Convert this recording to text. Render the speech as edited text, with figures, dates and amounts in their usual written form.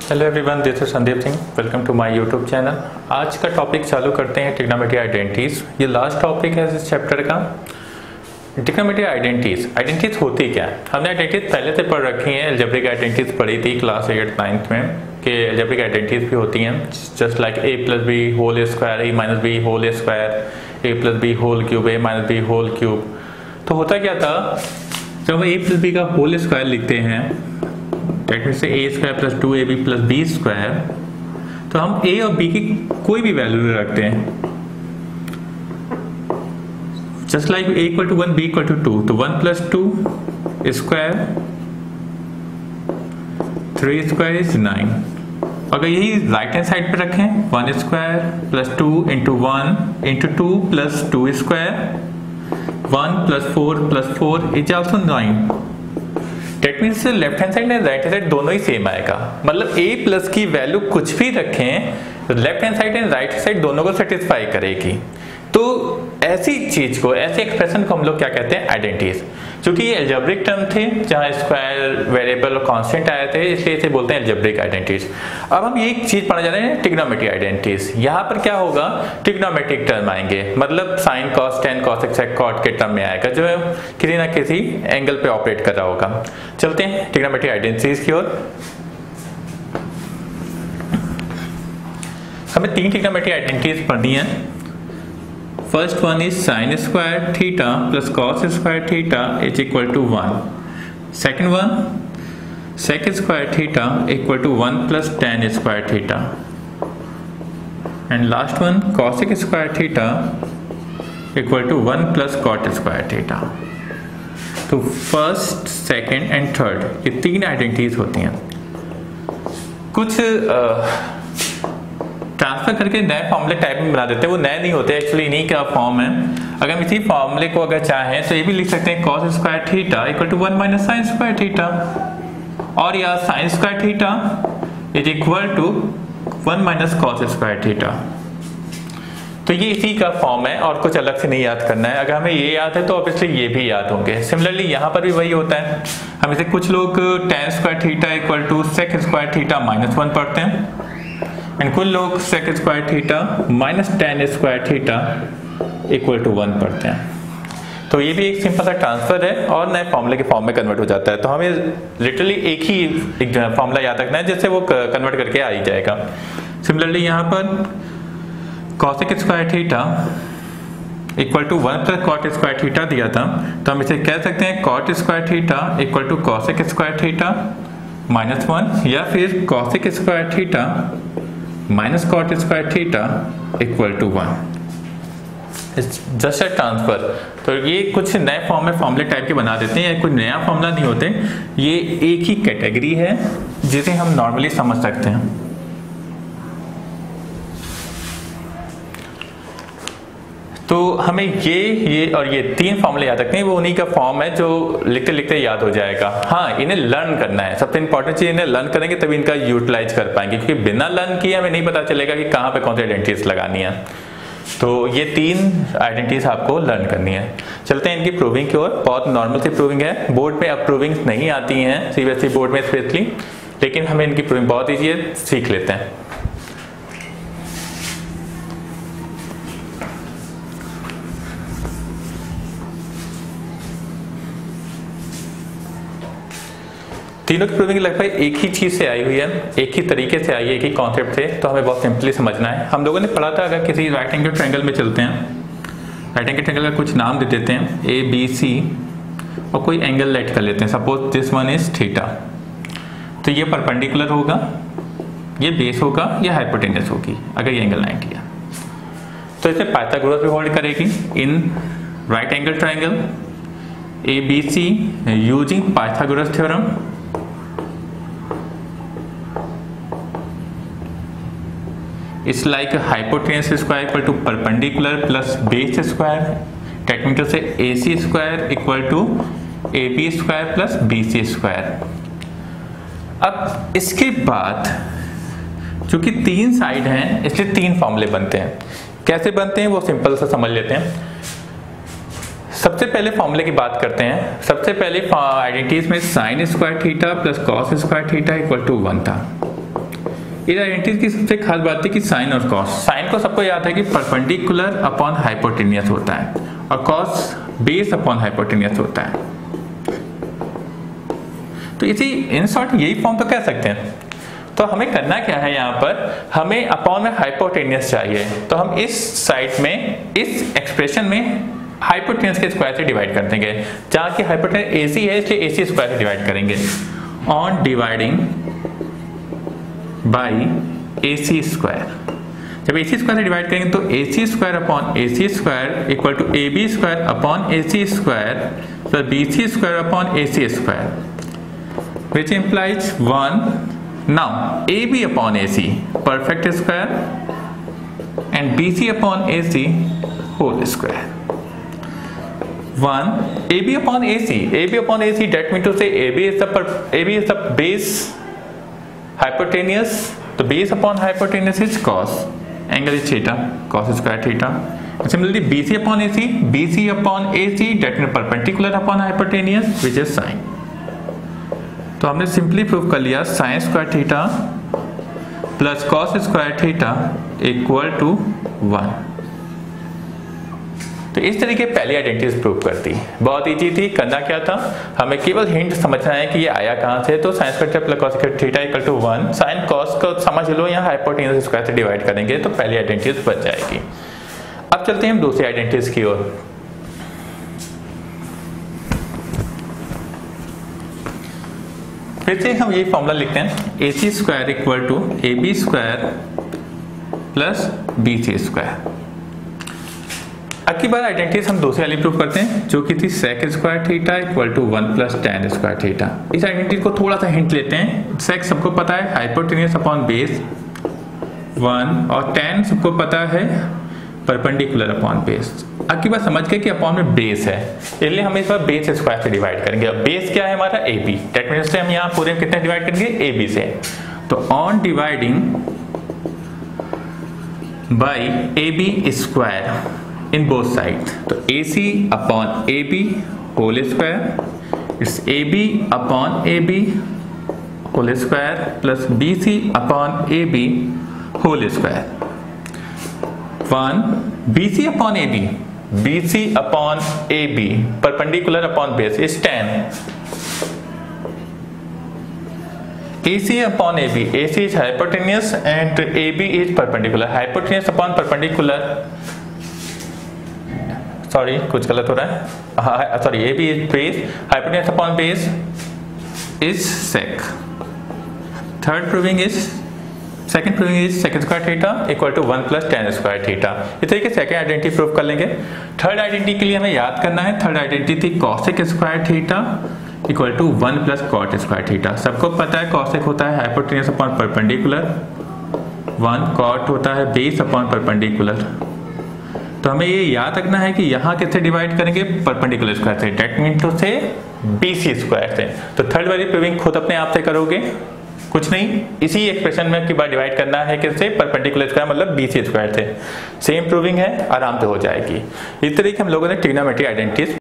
Hello everyone, this is Sandeep Singh. Welcome to my YouTube channel. आज का topic चालू करते हैं ट्रिग्नोमेट्री आइडेंटिटीज। ये लास्ट टॉपिक है इस चैप्टर का। ट्रिग्नोमेट्री आइडेंटिटीज होती क्या है? हमने आइडेंटिटीज पहले से पढ़ रखी हैं। अलजेब्रिक आइडेंटिटीज पढ़ी थी क्लास 8 9th में कि अलजेब्रिक आइडेंटिटीज भी होती हैं just like a plus b whole square, a minus b whole square, a plus b whole cube, a minus b whole cube. तो होता क्या था, जब हम a प्लस बी का होल स्क्वायर लिखते हैं that means a square plus 2ab plus b square, तो हम a और b की कोई भी वैल्यू रखते हैं just like a equal to 1 b equal to 2, तो 1 प्लस 2 स्क्वायर 3 स्क्वायर इज 9। अगर यही राइट हैंड साइड पे रखें 1 square plus 2 into 1 into 2 plus 2 square 1 plus 4 is also 9। That means left hand side and right hand side दोनों ही same आएगा। मतलब a plus की value कुछ भी रखें left hand side and right side दोनों को सेटिस्फाई करेगी। तो ऐसी चीज को, ऐसे एक्सप्रेशन को हम लोग क्या कहते हैं? आइडेंटिटीज। क्योंकि ये अलजेब्रिक टर्म थे जहां स्क्वायर, वेरिएबल और कांस्टेंट आए थे, इसलिए इसे बोलते हैं अलजेब्रिक आइडेंटिटीज। अब हम एक चीज पढ़ने जा रहे हैं, ट्रिग्नोमेट्री आइडेंटिटीज। यहाँ पर क्या होगा, ट्रिग्नोमेट्रिक टर्म आएंगे, मतलब sine cos tan cosec cot के टर्म में आएगा जो किसी ना किसी एंगल पे ऑपरेट कर रहा होगा। चलते हैं ट्रिग्नोमेट्री आइडेंटिटीज की ओर। हमें 3 ट्रिग्नोमेट्री आइडेंटिटीज पढ़नी है। First one is sin square theta plus cos square theta is equal to 1. Second one, sec square theta equal to 1 plus tan square theta. And last one, cosec square theta equal to 1 plus cot square theta. तो first, second and third ये 3 identities होती हैं। कुछ transfer करके नए फॉर्मूले type में बना देते हैं, वो नए नहीं होते, एक्चुअली इन्हीं का फॉर्म है। अगर हम इसी फॉर्मूले को अगर चाहें तो ये भी लिख सकते हैं cos square theta equal to 1 minus sine square theta, और या sine square theta is equal to 1 minus cos square theta. तो ये इसी का फॉर्म है और कुछ अलग से नहीं याद करना है। अगर हमें ये याद है तो ऑब्वियसली ये भी याद होंगे। सिमिलरली यहाँ पर भी वही होता है। हम इसे कुछ लोग tan square theta equal to sec square theta minus 1 पढ़ते हैं, एंड कुछ लोग sec square theta minus tan square theta equal to 1 पढ़ते हैं। तो ये भी एक सिंपल सा ट्रांसफर है और नए फॉर्मूले के फॉर्म में कन्वर्ट हो जाता है। तो हमें लिटरली एक ही फॉर्मूला याद रखना है जिससे वो कन्वर्ट करके आ ही जाएगा। सिमिलरली यहाँ पर cosec square theta equal to 1 plus cot square theta दिया था, तो हम इसे कह सकते हैं cot square theta equal to cosec square theta minus 1, या फिर cosec square theta minus cot square theta equal to 1। Just a transfer. तो ये कुछ नए फॉर्म में फॉर्मूले टाइप के बना देते हैं, या कोई नया फॉर्मूला नहीं होते, ये एक ही कैटेगरी है जिसे हम नॉर्मली समझ सकते हैं। तो हमें ये और ये 3 फॉर्मूले याद रखने हैं। वो उन्हीं का फॉर्म है जो लिखते लिखते याद हो जाएगा। हाँ, इन्हें लर्न करना है, सबसे इंपॉर्टेंट चीज इन्हें लर्न करेंगे तभी इनका यूटिलाइज कर पाएंगे, क्योंकि बिना लर्न किए हमें नहीं पता चलेगा कि कहाँ पे कौन सी आइडेंटिटीज लगानी है। तो ये 3 आइडेंटिटीज आपको लर्न करनी है। चलते हैं इनकी प्रूविंग की ओर। बहुत नॉर्मल सी प्रूविंग है, बोर्ड पे अब प्रूविंग नहीं आती हैं सीबीएसई बोर्ड में स्पेशली, लेकिन हमें इनकी प्रूविंग बहुत ईजी है, सीख लेते हैं। तीनों की प्रूविंग लगभग एक ही चीज से आई हुई है, एक ही तरीके से आई है, एक ही कॉन्सेप्ट से। तो हमें बहुत सिंपली समझना है। हम लोगों ने पढ़ा था, अगर किसी राइट एंगल ट्रायंगल में चलते हैं, राइट एंगल ट्रायंगल का कुछ नाम दे देते हैं ABC और कोई एंगल लेट कर लेते हैं, suppose this one is theta. तो ये परपेंडिकुलर होगा, ये बेस होगा, ये हाइपोटेन्यूस होगी अगर ये एंगल 90 है। तो इसे पाइथागोरस भी होल्ड करेगी in right angle triangle ABC using Pythagoras theorem. It's like hypotenuse square equal to perpendicular plus base square, that means to say AC square equal to AB square plus BC square। अब इसके बाद चूंकि 3 side हैं इसलिए 3 फॉर्मूले बनते हैं। कैसे बनते हैं वो सिंपल सा समझ लेते हैं। सबसे पहले फॉर्मूले की बात करते हैं। सबसे पहले आइडेंटिटीज में sine square theta plus cos square theta equal to 1 था। इस आइडेंटिटी की सबसे खास बात है कि साइन और कॉस, साइन को सबको याद है कि परपेंडिकुलर अपॉन हाइपोटेनियस होता है और कॉस बेस अपॉन हाइपोटेनियस होता है। तो इसी इन शॉर्ट यही फॉर्म तो कह सकते हैं। तो हमें करना क्या है, यहाँ पर हमें अपॉन में हाइपोटेनियस चाहिए, तो हम इस साइड में इस एक्सप्रेशन में हाइपोटेनियस के स्क्वायर से डिवाइड कर देंगे। जहाँ की हाइपोटेनियस AC है इसलिए AC स्क्वायर से डिवाइड करेंगे। On dividing by AC square, जब AC स्क्वायर से डिवाइड करेंगे तो AC square upon AC square equal to AB square upon AC square plus BC square upon AC square, which implies 1. Now AB upon AC perfect square and BC upon AC whole square. 1 AB upon AC, AB upon AC, that means to say AB is the base hypotenuse. The base upon hypotenuse is cos, angle is theta, cos square theta. And similarly BC upon AC, BC upon AC, that means perpendicular upon hypotenuse, which is sine. तो हमने simply prove कर लिया sine square theta plus cos square theta equal to 1। तो इस तरीके पहली identity prove करती, बहुत इजी थी। करना क्या था, हमें केवल हिंट समझना है कि ये आया कहाँ से। तो sine square plus cos square theta equal to 1, sine cos को समझ लो, यहाँ हाइपोटेन्यूज स्क्वायर से डिवाइड करेंगे तो पहली आइडेंटिटी बच जाएगी। अब चलते हैं हम दूसरी आइडेंटिटी की ओर। फिर से हम ये फॉर्मूला लिखते हैं AC square equal to AB square plus BC square. अब की बार आइडेंटिटी हम दूसरी वाली प्रूव करते हैं जो कि थी sec square theta equal to 1 plus tan square theta. इस आइडेंटिटी को थोड़ा सा हिंट लेते हैं। सेक सबको पता है हाइपोटेन्यूज अपॉन बेस 1 और tan सबको पता है परपेंडिकुलर अपॉन बेस। अब की बात समझ गए कि अपॉन में बेस है, इसलिए हम इस बार बेस स्क्वायर से डिवाइड करेंगे। अब बेस क्या है हमारा AB, दैट मींस हम यहाँ पूरे में कितने डिवाइड करेंगे AB से। तो on dividing by AB square in both side, तो AC upon AB whole square it's AB upon AB whole square plus BC upon AB whole square. 1 BC upon AB, BC upon AB perpendicular upon base is tan. AC upon AB, AC is hypotenuse and AB is perpendicular. Hypotenuse upon perpendicular, sorry कुछ गलत हो रहा है, sorry AB is base, hypotenuse upon base is sec. Third proving is second proving is second square theta equal to 1 plus tan square theta. इस तरीके second identity prove कर लेंगे। Third identity के लिए हमें याद करना है, थर्ड आइडेंटिटी थी cosec square theta equal to 1 plus cot square theta. सबको पता है कॉसेक होता है हाइपोटेन्यूज अपॉन परपेंडिकुलर, 1 कॉट होता है बेस अपॉन परपेंडिकुलर। तो हमें ये याद रखना है कि यहाँ किससे डिवाइड करेंगे, परपेंडिकुलर स्क्वायर से, डेट मीन टू से BC स्क्वायर से। तो थर्ड वाली प्रूविंग खुद अपने आप से करोगे, कुछ नहीं, इसी एक्सप्रेशन में की बार डिवाइड करना है किससे, परपेंडिकुलर स्क्वायर मतलब BC स्क्वायर से। सेम प्रूविंग है, आराम से हो जाएगी। इस तरीके हम लोगों ने ट्रिग्नोमेट्री आइडेंटिटीज